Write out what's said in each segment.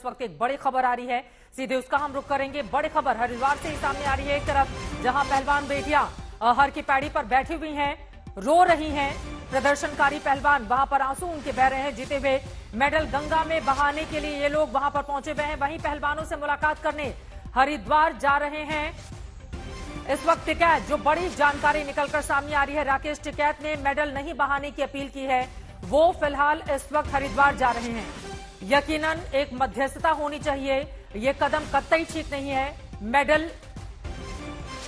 इस वक्त एक बड़ी खबर आ रही है, सीधे उसका हम रुख करेंगे। बड़ी खबर हरिद्वार से ही सामने आ रही है। एक तरफ जहां पहलवान बेटियां हर की पैड़ी पर बैठी हुई हैं, रो रही हैं, प्रदर्शनकारी पहलवान वहां पर आंसू उनके बह रहे हैं, जीते हुए मेडल गंगा में बहाने के लिए ये लोग वहां पर पहुंचे हुए हैं। वहीं पहलवानों से मुलाकात करने हरिद्वार जा रहे हैं। इस वक्त टिकैत जो बड़ी जानकारी निकलकर सामने आ रही है, राकेश टिकैत ने मेडल नहीं बहाने की अपील की है। वो फिलहाल इस वक्त हरिद्वार जा रहे हैं। यकीनन एक मध्यस्थता होनी चाहिए, ये कदम कतई ठीक नहीं है। मेडल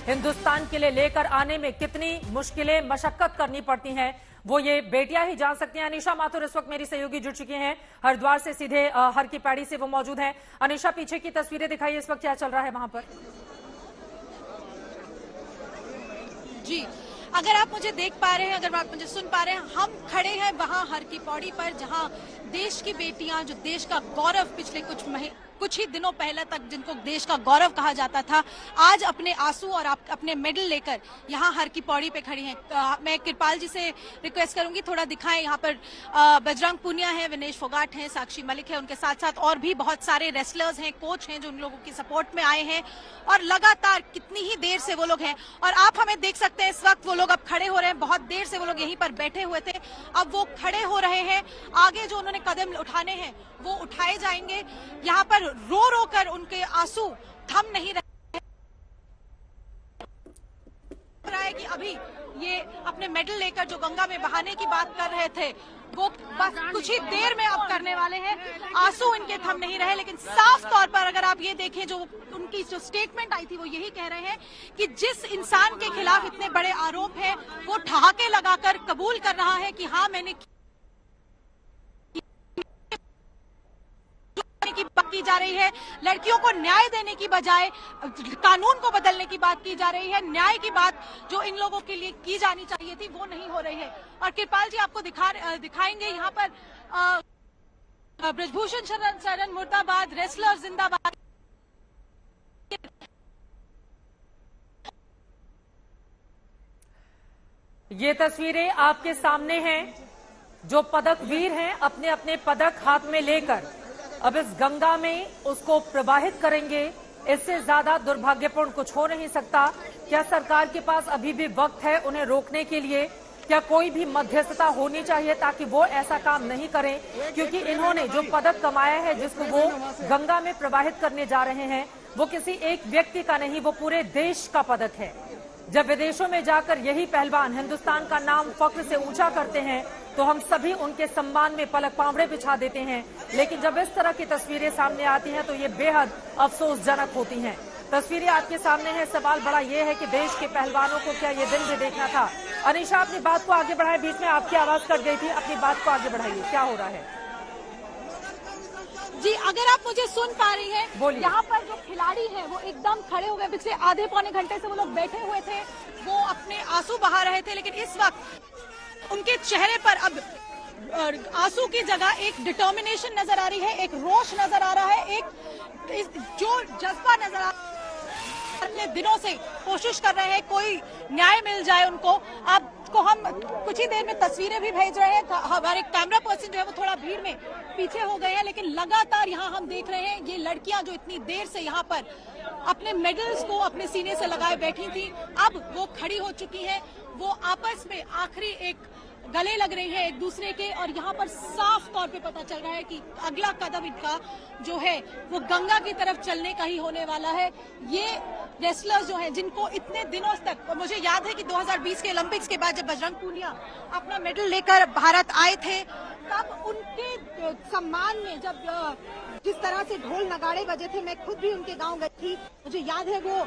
हिंदुस्तान के लिए लेकर आने में कितनी मुश्किलें मशक्कत करनी पड़ती हैं, वो ये बेटियां ही जान सकती हैं। अनीशा माथुर इस वक्त मेरी सहयोगी जुड़ चुकी हैं हरिद्वार से, सीधे हर की पैड़ी से वो मौजूद हैं। अनीशा, पीछे की तस्वीरें दिखाइए, इस वक्त क्या चल रहा है वहां पर? जी, अगर आप मुझे देख पा रहे हैं, अगर आप मुझे सुन पा रहे हैं, हम खड़े हैं वहां हर की पौड़ी पर, जहां देश की बेटियां, जो देश का गौरव पिछले कुछ ही दिनों पहले तक जिनको देश का गौरव कहा जाता था, आज अपने आंसू और अपने मेडल लेकर यहाँ हर की पौड़ी पे खड़ी हैं। मैं कृपाल जी से रिक्वेस्ट करूंगी थोड़ा दिखाएं। यहाँ पर बजरंग पुनिया है, विनेश फोगाट हैं, साक्षी मलिक है, उनके साथ साथ और भी बहुत सारे रेसलर्स हैं, कोच हैं जो उन लोगों की सपोर्ट में आए हैं और लगातार कितनी ही देर से वो लोग हैं। और आप हमें देख सकते हैं इस वक्त वो लोग अब खड़े हो रहे हैं। बहुत देर से वो लोग यहीं पर बैठे हुए थे, अब वो खड़े हो रहे हैं। आगे जो उन्होंने कदम उठाने हैं वो उठाए जाएंगे। यहाँ पर रो रो कर उनके आंसू थम नहीं रहे है कि अभी ये अपने मेडल लेकर जो गंगा में बहाने की बात कर रहे थे, वो बस कुछ ही देर में अब करने वाले हैं। आंसू इनके थम नहीं रहे, लेकिन साफ तौर पर अगर आप ये देखें, जो उनकी जो स्टेटमेंट आई थी वो यही कह रहे हैं कि जिस इंसान के खिलाफ इतने बड़े आरोप हैं, वो ठहाके लगाकर कबूल कर रहा है कि हाँ मैंने की बात की जा रही है। लड़कियों को न्याय देने की बजाय कानून को बदलने की बात की जा रही है। न्याय की बात जो इन लोगों के लिए की जानी चाहिए थी वो नहीं हो रही है। और कृपाल जी आपको दिखाएंगे यहाँ पर ब्रजभूषण शरण मुर्दाबाद, रेसलर जिंदाबाद। ये तस्वीरें आपके सामने हैं। जो पदक वीर हैं अपने अपने पदक हाथ में लेकर अब इस गंगा में उसको प्रवाहित करेंगे। इससे ज्यादा दुर्भाग्यपूर्ण कुछ हो नहीं सकता। क्या सरकार के पास अभी भी वक्त है उन्हें रोकने के लिए? क्या कोई भी मध्यस्थता होनी चाहिए ताकि वो ऐसा काम नहीं करें? क्योंकि इन्होंने जो पदक कमाया है, जिसको वो गंगा में प्रवाहित करने जा रहे हैं, वो किसी एक व्यक्ति का नहीं, वो पूरे देश का पदक है। जब विदेशों में जाकर यही पहलवान हिंदुस्तान का नाम फख्र से ऊंचा करते हैं तो हम सभी उनके सम्मान में पलक पावड़े बिछा देते हैं। लेकिन जब इस तरह की तस्वीरें सामने आती हैं तो ये बेहद अफसोसजनक होती हैं। तस्वीरें आपके सामने हैं। सवाल बड़ा ये है कि देश के पहलवानों को क्या ये दिन भी देखना था? अनीशा, अपनी बात को आगे बढ़ाए, बीच में आपकी आवाज कट गई थी, अपनी बात को आगे बढ़ाइए, क्या हो रहा है? जी, अगर आप मुझे सुन पा रही हैं, यहाँ पर जो खिलाड़ी हैं वो एकदम खड़े हो गए। पिछले आधे पौने घंटे से वो लोग बैठे हुए थे, वो अपने आंसू बहा रहे थे, लेकिन इस वक्त उनके चेहरे पर अब आंसू की जगह एक डिटर्मिनेशन नजर आ रही है, एक रोष नजर आ रहा है, एक जो जज्बा नजर आ रहा है। अपने दिनों से कोशिश कर रहे हैं कोई न्याय मिल जाए उनको। आपको हम कुछ ही देर में तस्वीरें भी भेज रहे हैं। हमारे कैमरा पर्सन जो है वो थोड़ा भीड़ में पीछे हो गए हैं, लेकिन लगातार यहाँ हम देख रहे हैं ये लड़कियां जो इतनी देर से यहाँ पर अपने मेडल्स को अपने सीने से लगाए बैठी थी, अब वो खड़ी हो चुकी हैं। वो आपस में आखिरी एक गले लग रहे हैं एक दूसरे के, और यहाँ पर साफ तौर पे पता चल रहा है कि अगला कदम इनका जो है वो गंगा की तरफ चलने का ही होने वाला है। ये रेसलर्स जो हैं, जिनको इतने दिनों तक, मुझे याद है कि 2020 के ओलंपिक्स के बाद जब बजरंग पुनिया अपना मेडल लेकर भारत आए थे, तब उनके सम्मान में जब जिस तरह से ढोल नगाड़े बजे थे, मैं खुद भी उनके गांव गई थी, मुझे याद है वो